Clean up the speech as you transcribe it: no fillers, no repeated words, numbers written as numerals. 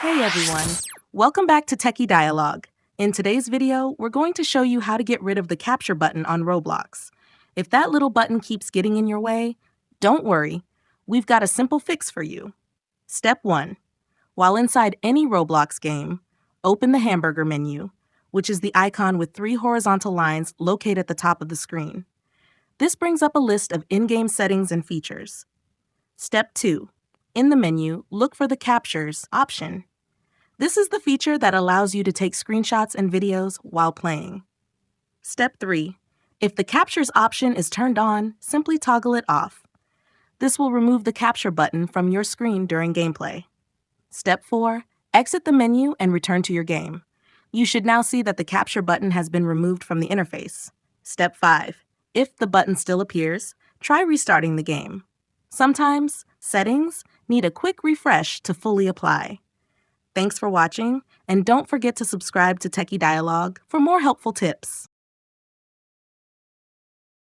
Hey everyone, welcome back to Techie Dialogue. In today's video, we're going to show you how to get rid of the capture button on Roblox. If that little button keeps getting in your way, don't worry, we've got a simple fix for you. Step 1. While inside any Roblox game, open the hamburger menu, which is the icon with 3 horizontal lines located at the top of the screen. This brings up a list of in-game settings and features. Step 2. In the menu, look for the Captures option. This is the feature that allows you to take screenshots and videos while playing. Step 3. If the Captures option is turned on, simply toggle it off. This will remove the capture button from your screen during gameplay. Step 4. Exit the menu and return to your game. You should now see that the capture button has been removed from the interface. Step 5. If the button still appears, try restarting the game. Sometimes, settings need a quick refresh to fully apply. Thanks for watching, and don't forget to subscribe to Techie Dialogue for more helpful tips.